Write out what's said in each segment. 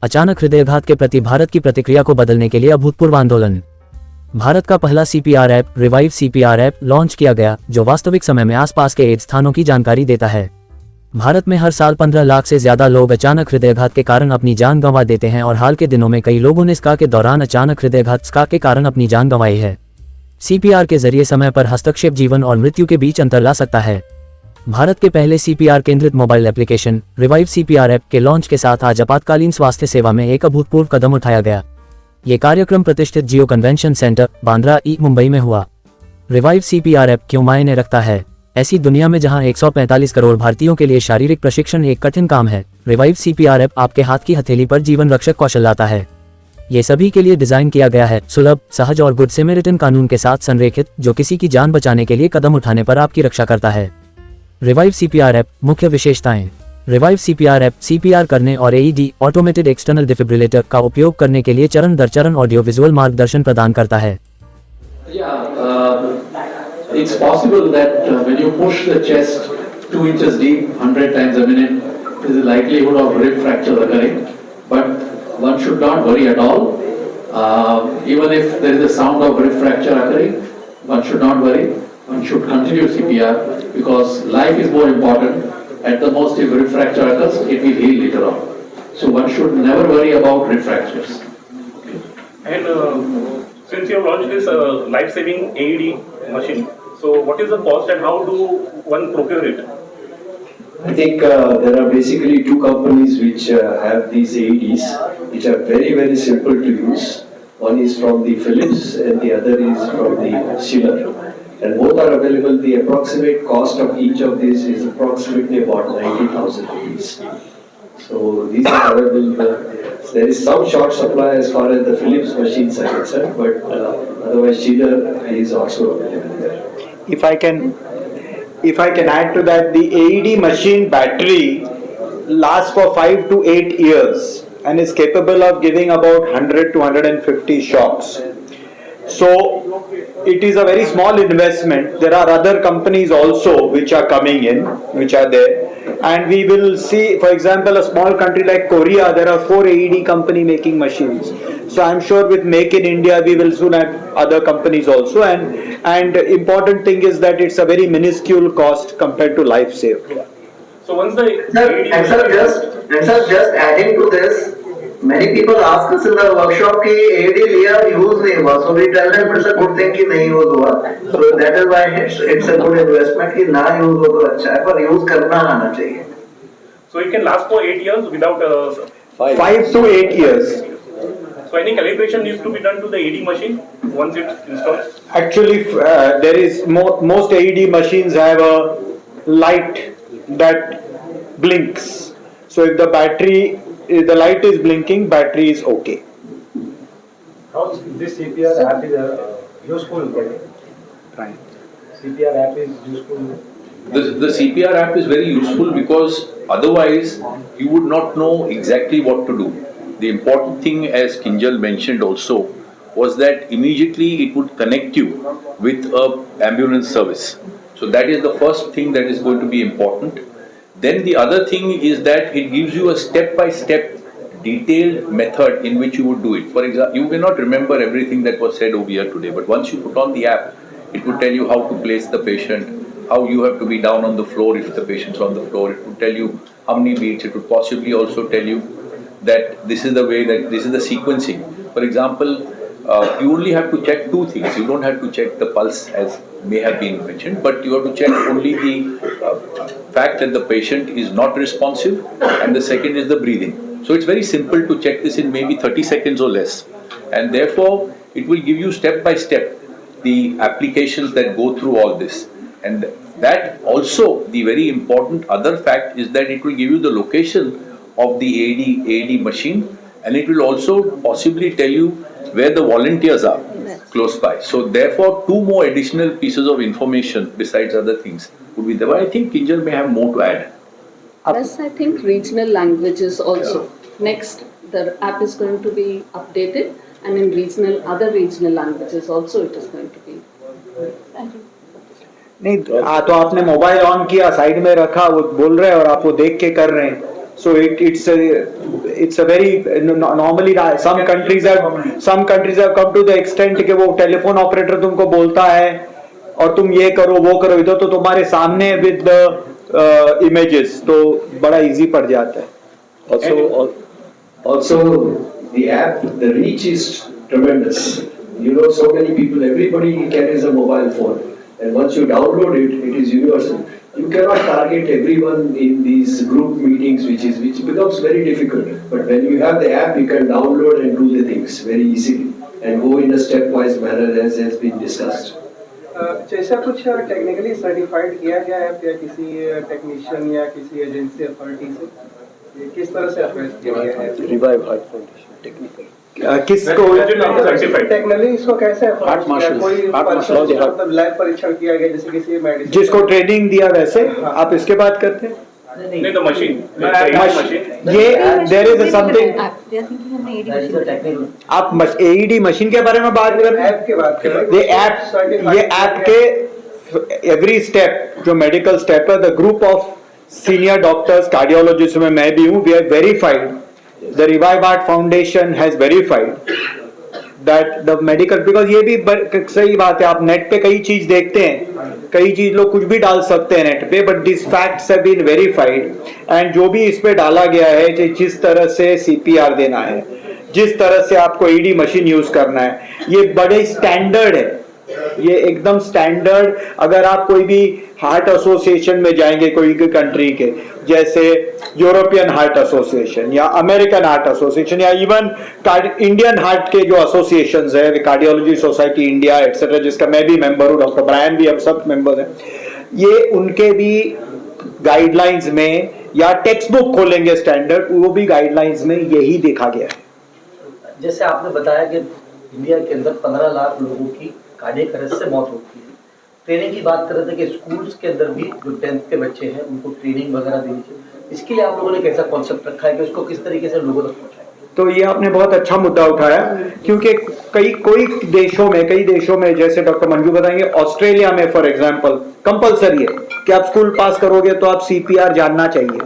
अचानक हृदयघात के प्रति भारत की प्रतिक्रिया को बदलने के लिए अभूतपूर्व आंदोलन। भारत का पहला CPR app revive CPR app launch किया गया, जो वास्तविक समय में आसपास के 8 स्थानों की जानकारी देता है। भारत में हर साल 15 लाख से ज्यादा लोग अचानक हृदयघात के कारण अपनी जान गंवा देते हैं और हाल के दिनों में कई लोगों ने स्का के दौरान अचानक हृदयघात स्का के कारण अपनी जान गंवाई है। सीपीआर के जरिए समय पर हस्तक्षेप जीवन और मृत्यु के बीच अंतर ला सकता है। भारत के पहले सीपीआर केंद्रित mobile application revive CPR app के लॉन्च के साथ आज आपातकालीन स्वास्थ्य सेवा में एक अभूतपूर्व कदम उठाया गया। ये कार्यक्रम प्रतिष्ठित जियो कन्वेंशन सेंटर, बांद्रा ई मुंबई में हुआ। रिवाइव सीपीआर ऐप क्यों मायने रखता है? ऐसी दुनिया में जहां 145 करोड़ भारतीयों के लिए शारीरिक प्रशिक्षण एक कठिन काम है, रिवाइव सीपीआर ऐप आपके हाथ की हथेली पर जीवन रक्षक कौशल लाता है। ये सभी के लिए डिजाइन किया गया है, सुलभ, सहज और गुड सैमरिटन कानून के साथ संरेखित, जो किसी की जान बचाने के लिए कदम उठाने पर आपकी रक्षा करता है। रिवाइव सीपीआर ऐप मुख्य विशेषताएं। रिवाइव सीपीआर ऐप सीपीआर करने और एईडी ऑटोमेटेड एक्सटर्नल डिफिब्रिलेटर का उपयोग करने के लिए चरण दर चरण ऑडियो विजुअल मार्गदर्शन प्रदान करता है। It's possible that when you push the chest 2 inches deep 100 times a minute, there is a likelihood of rib fracture occurring, but one should not worry at all. Even if there is a sound of rib fracture occurring, one should not worry. One should continue CPR because life is more important. At the most, if rib fracture occurs, it will heal later on. So one should never worry about rib fractures. And since you have launched this life-saving AED machine, so what is the cost and how do one procure it? I think there are basically 2 companies which have these AEDs, which are very, very simple to use. One is from the Philips and the other is from the Schiller. And both are available. The approximate cost of each of these is approximately about 90,000 rupees. So these are available. There is some short supply as far as the Philips machines are concerned, but otherwise Schiller is also available there. If I can add to that, the AED machine battery lasts for 5 to 8 years and is capable of giving about 100 to 150 shocks. So it is a very small investment. There are other companies also which are coming in, which are there, and we will see, for example, a small country like Korea, there are 4 AED company making machines. So I'm sure with Make in India we will soon have other companies also, and important thing is that it's a very minuscule cost compared to life saved. So once the just adding to this, many people ask us in the workshop कि AED लिया use नहीं हुआ, so we tell them it's a good thing कि नहीं use हुआ, so that is why it's a good investment कि ना use हो तो अच्छा है, पर use करना आना चाहिए. So it can last for 8 years without 5 to 8 years. So any calibration needs to be done to the AED machine once it's installed? Actually, there is most AED machines have a light that blinks. So if the light is blinking, battery is okay. How this CPR app is useful? Right. CPR app is useful. The CPR app is very useful because otherwise you would not know exactly what to do. The important thing, as Kinjal mentioned also, was that immediately it would connect you with an ambulance service. So that is the first thing that is going to be important. Then the other thing is that it gives you a step-by-step detailed method in which you would do it. For example, you may not remember everything that was said over here today, but once you put on the app, it would tell you how to place the patient, how you have to be down on the floor if the patient's on the floor. It would tell you how many beats. It would possibly also tell you that this is the way, that this is the sequencing. For example, you only have to check 2 things. You don't have to check the pulse, as may have been mentioned, but you have to check only the fact that the patient is not responsive, and the second is the breathing. So it's very simple to check this in maybe 30 seconds or less, and therefore it will give you step by step the applications that go through all this. And that also, the very important other fact is that it will give you the location of the AED machine, and it will also possibly tell you where the volunteers are close by. So therefore 2 more additional pieces of information besides other things would be there. But I think Kinjal may have more to add. Plus, I think regional languages also. Next, the app is going to be updated, and in other regional languages also it is going to be. Thank you. नहीं, तो आपने mobile on किया, side में रखा, वो बोल रहे हैं और आप वो देख के कर रहे हैं. So it's a very normally some countries have come to the extent कि वो टेलीफोन ऑपरेटर तुमको बोलता है और तुम ये करो वो करो, इधर तो तुम्हारे सामने विद images, तो बड़ा इजी पड़ जाता है. Also, the app, the reach is tremendous. You know, so many people, everybody carries a mobile phone, and once you download it, it is universal. You cannot target everyone in these group meetings, which becomes very difficult. But when you have the app, you can download and do the things very easily and go in a stepwise manner as has been discussed. जैसा कुछ technically certified किया गया है या किसी technician या किसी agency authority से, ये किस तरह से अप्रोच किया गया है? Revive Heart Foundation, technical. किसको टेक्निकली इसको कैसे मतलब लैब परीक्षण किया गया जैसे किसी मेडिसिन जिसको ट्रेनिंग दिया वैसे आप इसके बात करते हैं? नहीं तो मशीन ये देयर इज समथिंग आप AED मशीन के बारे में बात कर रहे हैं? ऐप की बात कर रहे हैं. ये ऐप के एवरी स्टेप जो मेडिकल स्टेप है, the group of senior doctors cardiologist में मैं भी हूँ, we are verified, the Revive Heart Foundation has verified that the medical, because ये भी सही बात है, आप नेट पे कई चीज देखते हैं, कई चीज लोग कुछ भी डाल सकते हैं नेट पे, but this facts have been verified and जो भी इस पे डाला गया है, जिस तरह से CPR देना है, जिस तरह से आपको AED मशीन यूज करना है, ये बड़े स्टैंडर्ड है, ये एकदम स्टैंडर्ड. अगर आप कोई भी हार्ट एसोसिएशन में जाएंगे कोई कंट्री के, जैसे यूरोपियन हार्ट एसोसिएशन या अमेरिकन हार्ट एसोसिएशन या इवन इंडियन हार्ट के जो एसोसिएशंस है, कार्डियोलॉजी सोसाइटी इंडिया एटसेट्रा, जिसका मैं भी मेंबर हूँ, डॉक्टर ब्रायन भी, हम सब मेंबर हैं, ये उनके भी गाइडलाइंस में या टेक्स्ट बुक खोलेंगे स्टैंडर्ड, वो भी गाइडलाइंस में यही देखा गया है. जैसे आपने बताया कि इंडिया के अंदर 15 लाख लोगों की कार्डियक अरेस्ट से मौत होती है. ट्रेनिंग की बात कर रहे थे कि स्कूल्स के अंदर भी जो 10th के बच्चे हैं उनको ट्रेनिंग वगैरह देनी चाहिए. इसके लिए आप लोगों ने कैसा कॉन्सेप्ट रखा है कि उसको किस तरीके से लोगों तक पहुंचाएं? तो ये आपने बहुत अच्छा मुद्दा उठाया, क्योंकि कई देशों में जैसे डॉक्टर मंजू बताएंगे, ऑस्ट्रेलिया में फॉर एग्जांपल कंपलसरी है कि आप स्कूल पास करोगे तो आप CPR जानना चाहिए.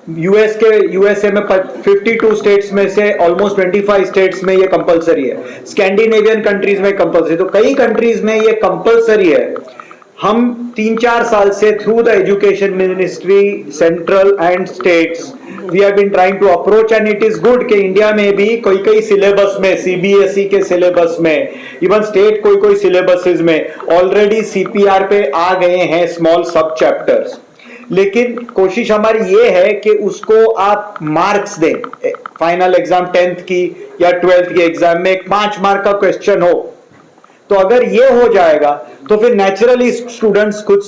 यूएसए में 52 स्टेट्स में से ऑलमोस्ट 25 स्टेट्स में ये कंपलसरी है. स्कैंडिनेवियन कंट्रीज में कंपलसरी, तो कई कंट्रीज में ये कंपलसरी है. हम 3-4 साल से through the education ministry central and states we have been trying to approach, and it is good कि इंडिया में भी कोई सिलेबस में, CBSE के सिलेबस में, इवन स्टेट कोई सिलेबसेस में ऑलरेडी CPR पे आ गए हैं स्मॉल सब चैप्टर्स. लेकिन कोशिश हमारी ये है कि उसको आप मार्क्स दें. फाइनल एग्जाम 10th की या 12th की एग्जाम में एक 5 मार्क का क्वेश्चन हो, तो अगर ये हो जाएगा तो फिर नेचुरली स्टूडेंट्स खुद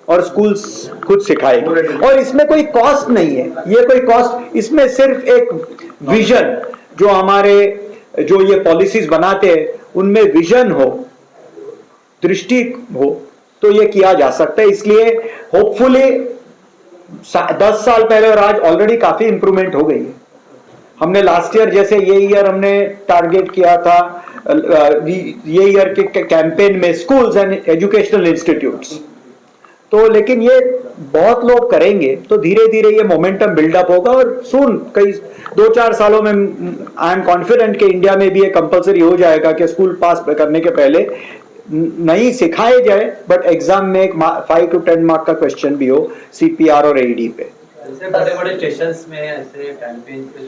और स्कूल्स खुद सिखाएंगे. और इसमें कोई कॉस्ट नहीं है, ये कोई कॉस्ट, इसमें सिर्फ एक विजन, जो ये पॉलिसीज बनाते हैं उनमें विजन हो, दृष्टि हो, तो ये किया जा सकता है. इसलिए होपफुली 10 साल पहले और आज ऑलरेडी काफी इंप्रूवमेंट हो गई है. हमने लास्ट ईयर, जैसे ये ईयर हमने टारगेट किया था, ये ईयर के कैंपेन में स्कूल्स एंड एजुकेशनल इंस्टीट्यूट्स, तो लेकिन ये बहुत लोग करेंगे तो धीरे धीरे ये मोमेंटम बिल्डअप होगा और सून कई 2-4 सालों में आई एम कॉन्फिडेंट कि इंडिया में भी ये कंपलसरी हो जाएगा कि स्कूल पास करने के पहले नहीं सिखाए जाए, बट एग्जाम में एक 5 to 10 मार्क का क्वेश्चन भी हो CPR और AED पे. जैसे बड़े बड़े स्टेशंस में ऐसे कैंपेन पे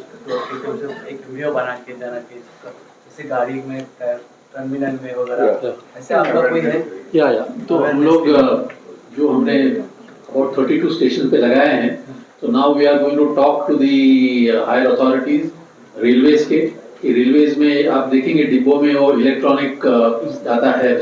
एक वीडियो बना के देना कि जैसे गाड़ी में टर्मिनल में वगैरह, ऐसे आपका कोई है? या तो हम लोग जो हमने अबाउट 32 स्टेशन पे लगाए हैं, तो now we are going to talk to the higher authorities railways के. रेलवेज में आप देखेंगे डिब्बों में वो इलेक्ट्रॉनिक आता है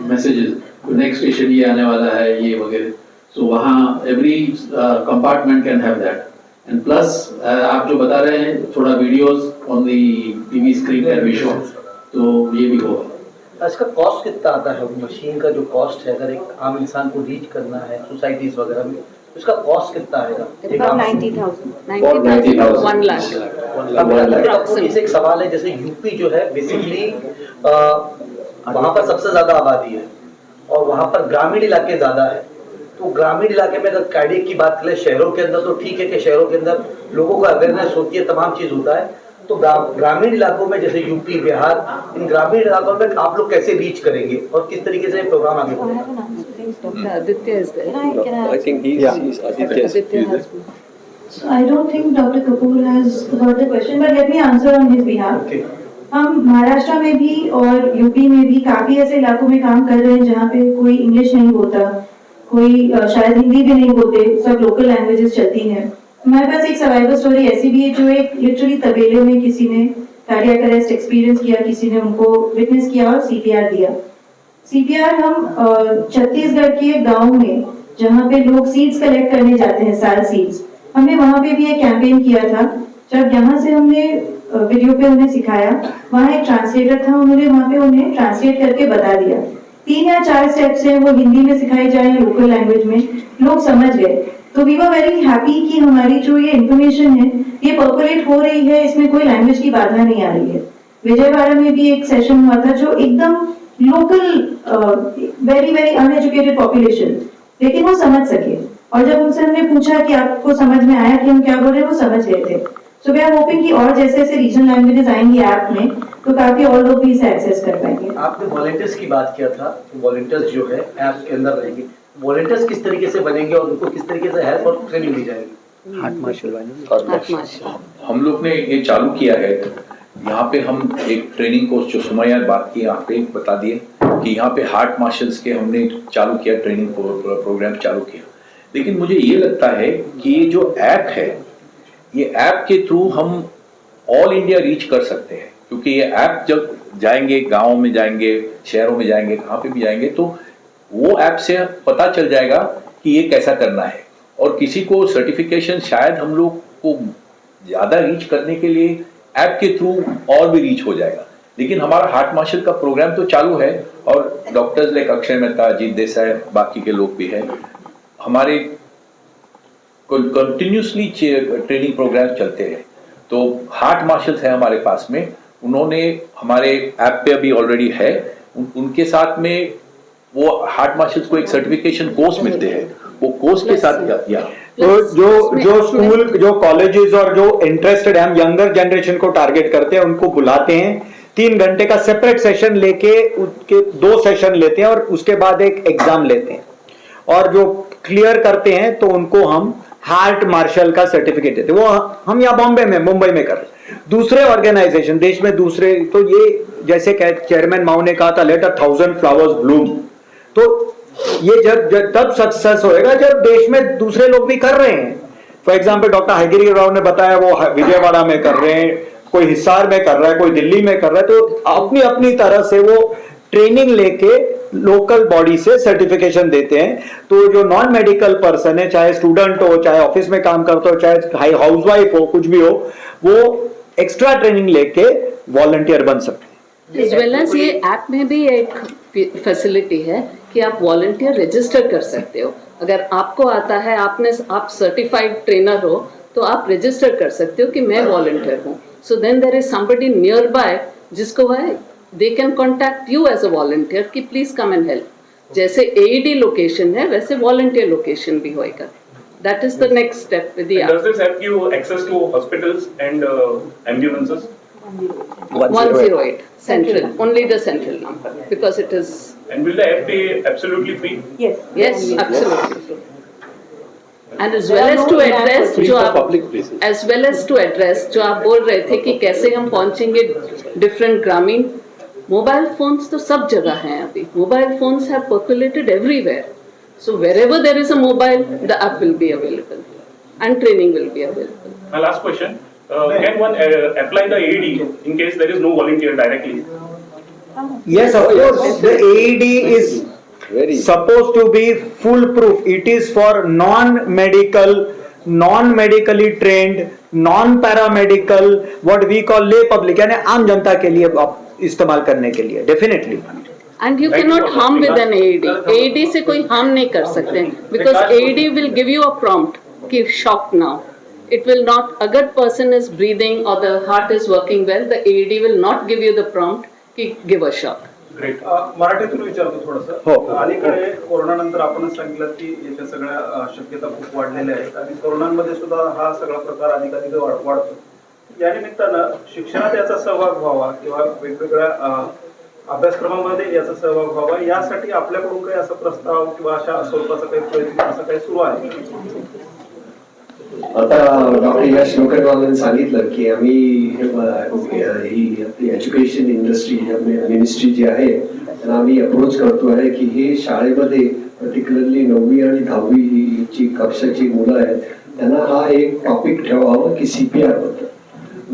मैसेजेस, नेक्स्ट स्टेशन ये आने वाला है, ये वगैरह. सो वहाँ every compartment can have that. And plus आप जो बता रहे हैं, थोड़ा videos on the TV screen can be shown, तो ये भी होगा. इसका कॉस्ट कितना आता है? मशीन का जो कॉस्ट है, अगर एक आम इंसान को रीच करना है सोसाइटीज वगैरह में, उसका कॉस्ट कितना आएगा? 90,000 1 लाख. एक सवाल है, जैसे यूपी जो है बेसिकली वहाँ पर सबसे ज्यादा आबादी है और वहाँ पर ग्रामीण इलाके ज्यादा है, तो ग्रामीण इलाके में अगर कार्डियक की बात करें, शहरों के अंदर तो ठीक है कि शहरों के अंदर लोगों का अवेयरनेस होती है, तमाम चीज होता है, तो ग्रामीण इलाकों में जैसे यूपी, बिहार, इन ग्रामीण इलाकों में आप लोग कैसे रीच करेंगे और किस तरीके से प्रोग्राम आगे बढ़ेगा? Aditya is there. I think he's Aditya has been. So I don't think Dr. Kapoor has heard the question, but let me answer on his behalf. Okay. हम महाराष्ट्र में भी और यूपी में भी काफी ऐसे इलाकों में काम कर रहे हैं जहाँ पे कोई इंग्लिश नहीं बोलता, कोई शायद हिंदी भी नहीं बोलते, सब लोकल लैंग्वेजेस चलती हैं। हमारे पास एक सर्वाइवल स्टोरी ऐसी भी है जो एक लिटरली तबेले में किसी ने कार्डियक अरेस्ट एक्सपीरियंस किया, किसी ने उनको विटनेस किया और सीपीआर दिया। सीपीआर हम छत्तीसगढ़ के गांव में जहाँ पे लोग सीड्स कलेक्ट करने जाते हैं, साल सीड्स, हमने वहाँ पे भी एक कैंपेन किया था। जब यहाँ से हमने वीडियो पे उन्हें सिखाया, वहाँ एक ट्रांसलेटर था, उन्होंने वहाँ पे उन्हें ट्रांसलेट करके बता दिया। 3 या 4 स्टेप्स हैं, वो हिंदी में सिखाए जाए लोकल लैंग्वेज में, लोग समझ गए। तो वी वर वेरी हैप्पी कि हमारी जो ये इन्फॉर्मेशन है ये पर्कुलेट हो रही है, इसमें कोई लैंग्वेज की बाधा नहीं आ रही है। विजयवाड़ा में भी एक सेशन हुआ था जो एकदम local very very uneducated population, लेकिन वो समझ सके, और जब उनसे हमने पूछा कि आपको समझ में आया कि हम क्या बोल रहे हैं, वो समझ गए थे। सो वी आर होपिंग कि और जैसे जैसे रीजनल लैंग्वेजेस आएंगी ऐप में तो काफी और लोग भी इसे एक्सेस कर पाएंगे। आपने वॉलंटियर्स की बात किया था, वॉलंटियर्स जो है ऐप के अंदर रहेंगे, वॉलंटियर्स किस तरीके से बनेंगे और उनको किस तरीके से हेल्प और ट्रेनिंग दी जाएगी? हार्ट मार्शल हम लोग ने ये चालू किया है, यहाँ पे हम एक ट्रेनिंग कोर्स जो सुमैया बात की यहाँ पे बता दिए कि यहाँ पे हार्ट मार्शल्स के हमने चालू किया, ट्रेनिंग प्रोग्राम चालू किया। लेकिन मुझे ये लगता है कि ये जो ऐप है, ये ऐप के थ्रू हम ऑल इंडिया रीच कर सकते हैं, क्योंकि ये ऐप जब जाएंगे, गाँव में जाएंगे, शहरों में जाएंगे, कहाँ पे भी जाएंगे, तो वो ऐप से पता चल जाएगा कि ये कैसा करना है। और किसी को सर्टिफिकेशन शायद हम लोग को ज़्यादा रीच करने के लिए ऐप के थ्रू और भी रीच हो जाएगा। लेकिन हमारा हार्ट मार्शल का प्रोग्राम तो चालू है, और डॉक्टर्स लाइक अक्षय मेहता, अजीत देसाई, बाकी के लोग भी हैं, हमारे कंटिन्यूसली ट्रेनिंग प्रोग्राम चलते हैं। तो हार्ट मार्शल्स है हमारे पास में, उन्होंने हमारे ऐप पे अभी ऑलरेडी है, उनके साथ में वो हार्ट मार्शल्स को एक सर्टिफिकेशन कोर्स मिलते हैं, वो कोर्स के साथ या तो जो स्कूल, जो कॉलेजेस और जो इंटरेस्टेड है, हम यंगर जनरेशन को टारगेट करते हैं, उनको बुलाते हैं, 3 घंटे का सेपरेट सेशन लेके उसके 2 सेशन लेते हैं और उसके बाद एक एग्जाम लेते हैं, और जो क्लियर करते हैं तो उनको हम हार्ट मार्शल का सर्टिफिकेट देते हैं। वो हम यहाँ बॉम्बे में, मुंबई में कर रहे हैं। दूसरे ऑर्गेनाइजेशन देश में दूसरे, तो ये जैसे चेयरमैन माओ ने कहा था, लेट 1000 फ्लावर्स ब्लूम, तो ये जब तब सक्सेस होएगा जब देश में दूसरे लोग भी कर रहे हैं। फॉर एग्जाम्पल डॉक्टर हयगिरी राव ने बताया वो विजयवाड़ा में कर रहे हैं, कोई हिसार में कर रहा है, कोई दिल्ली में कर रहा है, तो अपनी अपनी तरह से वो ट्रेनिंग लेके लोकल बॉडी से सर्टिफिकेशन देते हैं। तो जो नॉन मेडिकल पर्सन है, चाहे स्टूडेंट हो, चाहे ऑफिस में काम करता हो, चाहे हाउसवाइफ हो, कुछ भी हो, वो एक्स्ट्रा ट्रेनिंग लेके वॉलंटियर बन सकते हैं। एज वेल एज ये ऐप में भी एक फैसिलिटी है कि आप वॉलंटियर रजिस्टर कर सकते हो। अगर आपको आता है, आप सर्टिफाइड ट्रेनर हो, तो आप रजिस्टर कर सकते हो कि मैं वॉलंटियर हूँ। So then there is somebody nearby जिसको है, they can contact you as a volunteer कि प्लीज कम एंड हेल्प। जैसे AED लोकेशन है वैसे वॉलंटियर लोकेशन भी होएगा। That is the next step with the app. Does this app give access to hospitals and ambulances? 108 central, only the central number, because it is. And will the app be absolutely free? Yes, absolutely free. And as well as to address जो आप, as well as to address जो आप बोल रहे थे कि कैसे हम पहुंचेंगे different ग्रामीण, मोबाइल फोन्स तो सब जगह हैं अभी। Mobile phones have percolated everywhere. So wherever there is a mobile, the app will be available and training will be available. My last question, can one apply the AED in case there is no volunteer directly? Yes, of course. The AED is supposed to be foolproof. It is for non-medical, non-medically trained, non-paramedical, what we call lay public, यानी आम जनता के लिए इस्तेमाल करने के लिए, definitely. And you cannot harm with an AED. AED से कोई harm नहीं कर सकते, because AED will give you a prompt कि shock now. It will not, अगर person is breathing or the heart is working well, the AED will not give you the prompt कि give a shock. Great. मराठीतून विचारतो हो. थोडंसं. अलीकडे कोरोनानंतर आपणच सांगितलं की याच्या सगळ्या शक्यता खूप वाढलेल्या आहेत आणि तरुणांमध्ये सुद्धा हा सगळा प्रकार अधिकाधिक वाढतो. या निमित्तानं शिक्षणात याचा सहभाग व्हावा किंवा वेगवेगळ्या अभ्यासक्रमामध्ये याचा सहभाग व्हावा यासाठी आपल्याकडून काही असा प्रस्ताव किंवा अशा स्वरूपाचा काही प्रयत्न असं काही सुरू आहे? आता डॉक्टर यश लोखंडवालांनी सांगितलं की आम्ही ही आपली एज्युकेशन इंडस्ट्री मिनिस्ट्री जी आहे त्यांना आम्ही अप्रोच करतो आहे की हे शाळेमध्ये पर्टिक्युलरली 9वी आणि 10वी ही जी कक्षाची मुलं आहेत त्यांना हा एक टॉपिक ठेवावा की CPR बद्दल.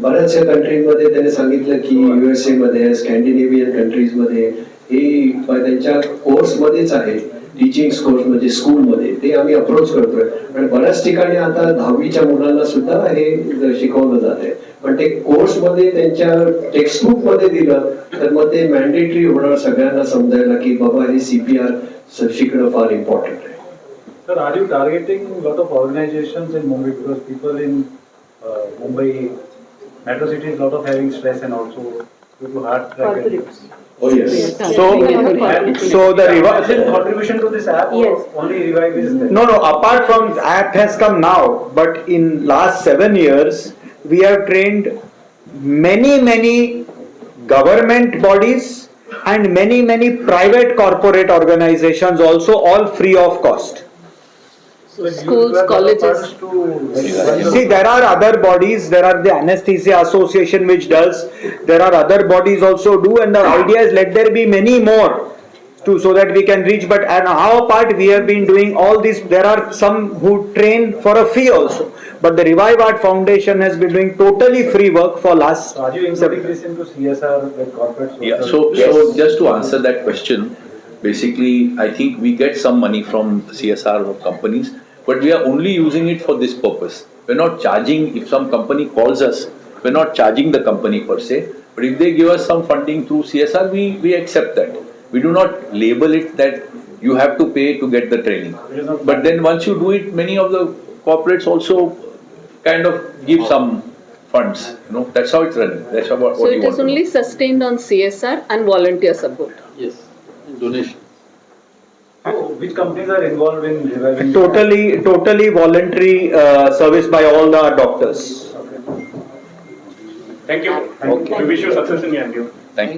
बऱ्याचशा कंट्रीजमध्ये त्याने सांगितलं की USA मध्ये स्कॅन्डिनेव्हियन कंट्रीजमध्ये हे त्यांच्या कोर्समध्येच आहे, टीचिंग कोर्स म्हणजे स्कूलमध्ये ते आम्ही अप्रोच करतोय. आणि बऱ्याच ठिकाणी आता 10वीच्या मुलांना सुद्धा हे शिकवलं जात आहे, पण ते कोर्समध्ये त्यांच्या टेक्स्टबुक मध्ये दिलं तर मग ते मॅन्डेटरी होणार सगळ्यांना समजायला की बाबा हे CPR शिकणं फार इम्पॉर्टंट आहे. Sir, are you targeting a lot of organizations in Mumbai because people in Mumbai metro cities lot of having stress and also due to heart attack? Oh yes. So the contribution to this app, Yes. only Revive is there. No, apart from app has come now, but in last 7 years, we have trained many government bodies and many private corporate organizations also, all free of cost. Schools, colleges. See, there are other bodies, there are the Anesthesia Association which does, there are other bodies also do, and the idea is let there be many more too, so that we can reach. But on our part, we have been doing all this. There are some who train for a fee also, but the Revive Art Foundation has been doing totally free work for last. Are you including this into CSR with corporate? Yeah, so just to answer that question, basically I think we get some money from CSR companies, but we are only using it for this purpose. We're not charging. If some company calls us, we're not charging the company per se, but if they give us some funding through CSR, we accept that. We do not label it that you have to pay to get the training. But then once you do it, many of the corporates also kind of give some funds. That's how it's running. That's what So you it is want to only sustained on CSR and volunteer support. Yes, donation. So, which companies are involved in reviving? Totally voluntary service by all the doctors. Thank you. We wish you success in your endeavor. Thank you.